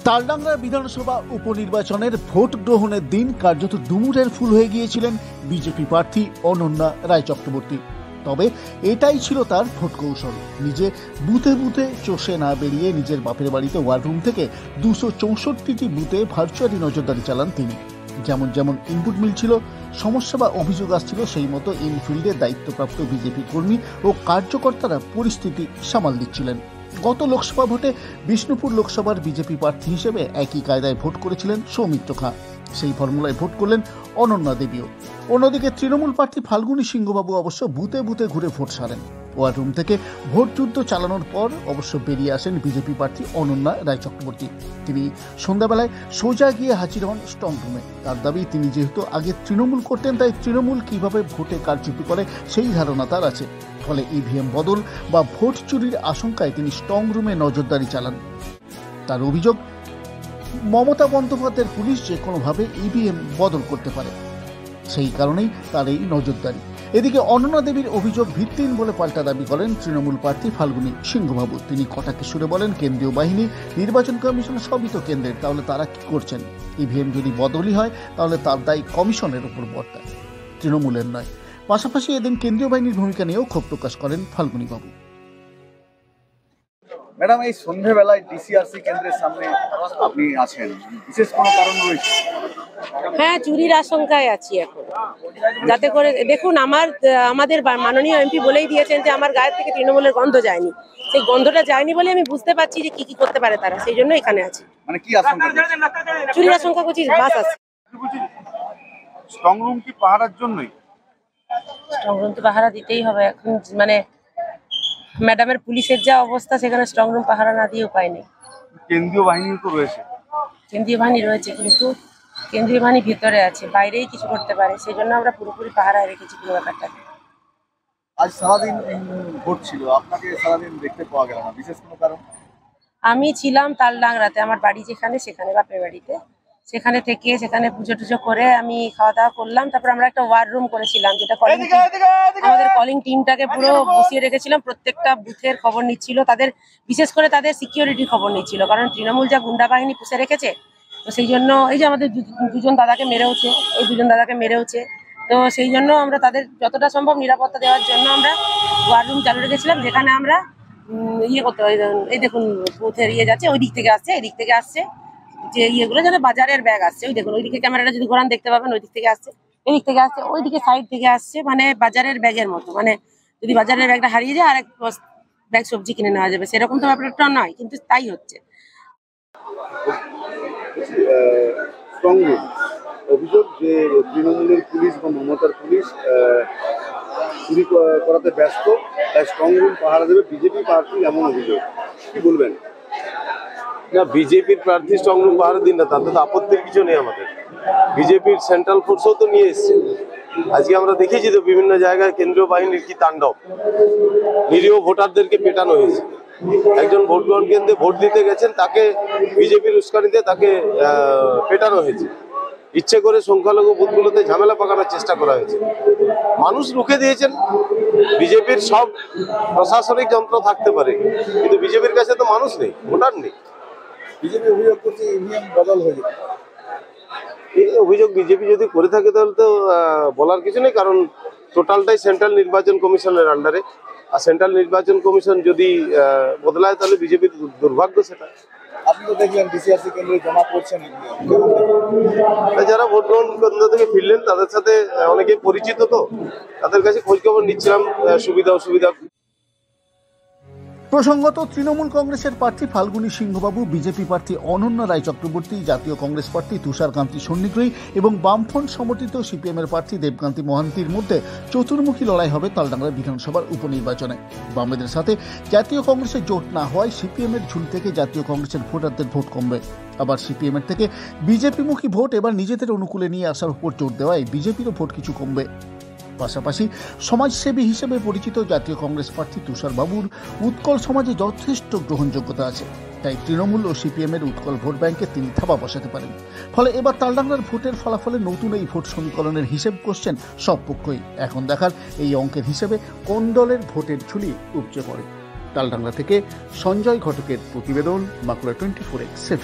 তালডাংরা বিধানসভা উপনির্বাচনের ভোট গ্রহণের দিন কার্যত ডুমুরের ফুল হয়ে গিয়েছিলেন বিজেপি প্রার্থী অনন্যা রায় চক্রবর্তী। তবে এটাই ছিল তার ভোট কৌশল। নিজে বুথে বুথে চষে না বেরিয়ে নিজের বাপের বাড়িতে ওয়ার রুম থেকে 264টি বুথে ভার্চুয়ালি নজরদারি চালান তিনি। যেমন যেমন ইনপুট মিলছিল, সমস্যা বা অভিযোগ আসছিল, সেই মতো ইনফিল্ডে দায়িত্বপ্রাপ্ত বিজেপি কর্মী ও কার্যকর্তারা পরিস্থিতি সামাল দিচ্ছিলেন। গত লোকসভা ভোটে বিষ্ণুপুর লোকসভার বিজেপি প্রার্থী হিসেবে একই কায়দায় ভোট করেছিলেন সৌমিত্র খাঁ। সেই ফর্মুলায় ভোট করলেন অনন্যা দেবীও। অন্যদিকে তৃণমূল প্রার্থী ফাল্গুনী সিংহবাবু অবশ্য বুথে বুথে ঘুরে ভোট সারেন। ওয়ার রুম থেকে ভোট যুদ্ধ চালানোর পর অবশ্য বেরিয়ে আসেন বিজেপি প্রার্থী অনন্যা রায় চক্রবর্তী। তিনি সন্ধ্যাবেলায় সোজা গিয়ে হাজির হন স্ট্রং রুমে। তার দাবি, তিনি যেহেতু আগে তৃণমূল করতেন, তাই তৃণমূল কিভাবে ভোটে কারচুপি করে সেই ধারণা তার আছে। ফলে ইভিএম বদল বা ভোট চুরির আশঙ্কায় তিনি স্ট্রং রুমে নজরদারি চালান। তার অভিযোগ, মমতা বন্দ্যোপাধ্যায়ের পুলিশ যে কোনোভাবে ইভিএম বদল করতে পারে, সেই কারণেই তার এই নজরদারি। এদিকে অনন্যা দেবীর অভিযোগ ভিত্তিহীন বলে পাল্টা দাবি করেন তৃণমূল প্রার্থী ফাল্গুনী সিংহবাবু। তিনি কটাক্ষে সুরে বলেন, কেন্দ্রীয় বাহিনী, নির্বাচন কমিশন সবই তো কেন্দ্রের, তাহলে তারা কি করছেন? ইভিএম যদি বদলই হয় তাহলে তার দায় কমিশনের উপর বর্তায়, তৃণমূলের নয়। পাশাপাশি এদিন কেন্দ্রীয় বাহিনীর ভূমিকা নিয়েও ক্ষোভ প্রকাশ করেন ফাল্গুনী বাবু। ম্যাডাম, এই সন্ধ্যেবেলায় ডিসিআরসি কেন্দ্রের সামনে আপনি আছেন, বিশেষ কোনো কারণ রয়েছে? হ্যাঁ, চুরির আশঙ্কায় আছি এখন। যাতে করে দেখুন, আমাদের মাননীয় এমপি বলেই দিয়েছেন যে আমার গায়ের থেকে তৃণমূলের গন্ধ যায়নি। সেই গন্ধটা যায়নি বলে আমি বুঝতে পারছি যে কি কি করতে পারে তারা, সেই জন্য এখানে আছি। মানে কি আশঙ্কা? চুরির আশঙ্কা করছি, বাস আছে। স্ট্রং রুম কি পাহারার জন্যই? স্ট্রং রুম তো পাহারা দিতেই হবে এখন, মানে ম্যাডামের পুলিশের যা অবস্থা, সেখানে স্ট্রং রুম পাহারা না দিয়ে উপায় নেই। কেন্দ্রীয় বাহিনী তো রয়েছে। কেন্দ্রীয় বাহিনী রয়েছে, কিন্তু কেন্দ্রীয় বাহিনী ভিতরে আছে, বাইরেই কিছু করতে পারে, সেই জন্য আমরা পুরোপুরি পাহারায় রেখেছি পুরো ব্যাপারটাকে। আজ সারাদিন ভোট ছিল, আপনাকে সারাদিন দেখতে পাওয়া গেল না, বিশেষ কোনো কারণ? আমি ছিলাম তালডাংরাতে, আমার বাড়ি যেখানে, সেখানে বাপের বাড়িতে। সেখানে থেকে সেখানে পুজো টুজো করে আমি খাওয়া দাওয়া করলাম। তারপর আমরা একটা ওয়ার রুম করেছিলাম, যেটা আমাদের কলিং টিমটাকে পুরো বসিয়ে রেখেছিলাম। প্রত্যেকটা বুথের খবর নিচ্ছিল, তাদের বিশেষ করে তাদের সিকিউরিটির খবর নিচ্ছিল, কারণ তৃণমূল যা গুন্ডা বাহিনী পুষে রেখেছে। তো সেই জন্য এই যে আমাদের দুজন দাদাকে মেরেওছে, এই দুজন দাদাকে মেরেওছে, তো সেই জন্য আমরা তাদের যতটা সম্ভব নিরাপত্তা দেওয়ার জন্য আমরা ওয়ার রুম চালু রেখেছিলাম, যেখানে আমরা করতে হয়। এই দেখুন, বুথের যাচ্ছে, ওই দিক থেকে আসছে, এদিক থেকে আসছে, যে ইয়েগুলো যেন বাজারের ব্যাগ আসছে, ওই দেখুন ওইদিকে ক্যামেরাটা যদি ঘোরান দেখতে পাবেন, ওই দিক থেকে আসছে, এদিক থেকে আসছে, ওইদিকে সাইড থেকে আসছে, মানে বাজারের ব্যাগের মতো। মানে যদি বাজারের ব্যাগটা হারিয়ে যায়, আরেক ব্যাগ সবজি কিনে নেওয়া যাবে, সেরকম তো ব্যাপারটা নয়, কিন্তু তাই হচ্ছে। অভিযোগ যে তৃণমূলের পুলিশ বা মমতার পুলিশ চুরি করাতে ব্যস্ত, তাই স্ট্রং রুম পাহারা দেবে বিজেপি প্রার্থী, এমন অভিযোগ। কি বলবেন? না, বিজেপির প্রার্থী স্ট্রং রুম পাহারা দিন না, তাতে তো আপত্তির কিছু নেই আমাদের। বিজেপির সেন্ট্রাল ফোর্সও তো নিয়ে এসছে। আজকে আমরা দেখেছি তো বিভিন্ন জায়গায় কেন্দ্রীয় বাহিনীর কি তাণ্ডব, নিরীহ ভোটারদেরকে পেটানো হয়েছে। একজন ভোট গ্রহণ কেন্দ্রে ভোট দিতে গেছেন, তাকে বিজেপির উস্কানিতে তাকে পেটানো হয়েছে। ইচ্ছে করে সংখ্যালঘু বুথগুলোতে ঝামেলা পাকানোর চেষ্টা করা হয়েছে। মানুষ রুখে দিয়েছেন। বিজেপির সব প্রশাসনিক যন্ত্র থাকতে পারে, কিন্তু বিজেপির কাছে তো মানুষ নেই, ভোটার নেই। বিজেপি অভিযোগ করছে ইভিএম বদল হয়ে যাবে। এই অভিযোগ বিজেপি যদি করে থাকে তাহলে তো বলার কিছু নেই, কারণ টোটালটাই সেন্ট্রাল নির্বাচন কমিশনের আন্ডারে। আর সেন্ট্রাল নির্বাচন কমিশন যদি বদলায় তাহলে বিজেপির দুর্ভাগ্য সেটা। আপনি তো দেখলেন ডিসিআরসি কেন্দ্রে জমা করছেন, যারা ভোট গ্রহণ কেন্দ্র থেকে ফিরলেন তাদের সাথে অনেকেই পরিচিত, তো তাদের কাছে খোঁজ খবর নিচ্ছিলাম, সুবিধা অসুবিধা। প্রসঙ্গত, তৃণমূল কংগ্রেসের প্রার্থী ফাল্গুনী সিংহবাবু, বিজেপি প্রার্থী অনন্যা রায় চক্রবর্তী, জাতীয় কংগ্রেস প্রার্থী তুষারকান্তি সন্নিগ্রহী এবং বামফ্রন্ট সমর্থিত সিপিএমের প্রার্থী দেবকান্তি মহান্তির মধ্যে চতুর্মুখী লড়াই হবে তালডাংরা বিধানসভার উপনির্বাচনে। বামেদের সাথে জাতীয় কংগ্রেসের জোট না হওয়ায় সিপিএমের ঝুল থেকে জাতীয় কংগ্রেসের ভোটারদের ভোট কমবে। আবার সিপিএমের থেকে বিজেপিমুখী ভোট এবার নিজেদের অনুকূলে নিয়ে আসার উপর জোর দেওয়ায় বিজেপিরও ভোট কিছু কমবে। পাশাপাশি সমাজসেবী হিসেবে পরিচিত জাতীয় কংগ্রেস প্রার্থী তুষার বাবুর উৎকল সমাজে যথেষ্ট গ্রহণযোগ্যতা আছে, তাই তৃণমূল ও সিপিএমের উৎকল ভোট ব্যাংকে তিনি থাবা বসাতে পারেন। ফলে এবার তালডাংরার ভোটের ফলাফলে নতুন এই ভোট সমীকরণের হিসেব করছেন সব পক্ষই। এখন দেখার এই অঙ্কের হিসেবে কোন দলের ভোটের ঝুলি উপচে পড়ে। তালডাংরা থেকে সঞ্জয় ঘটকের প্রতিবেদন, বাঁকুড়া 24x7।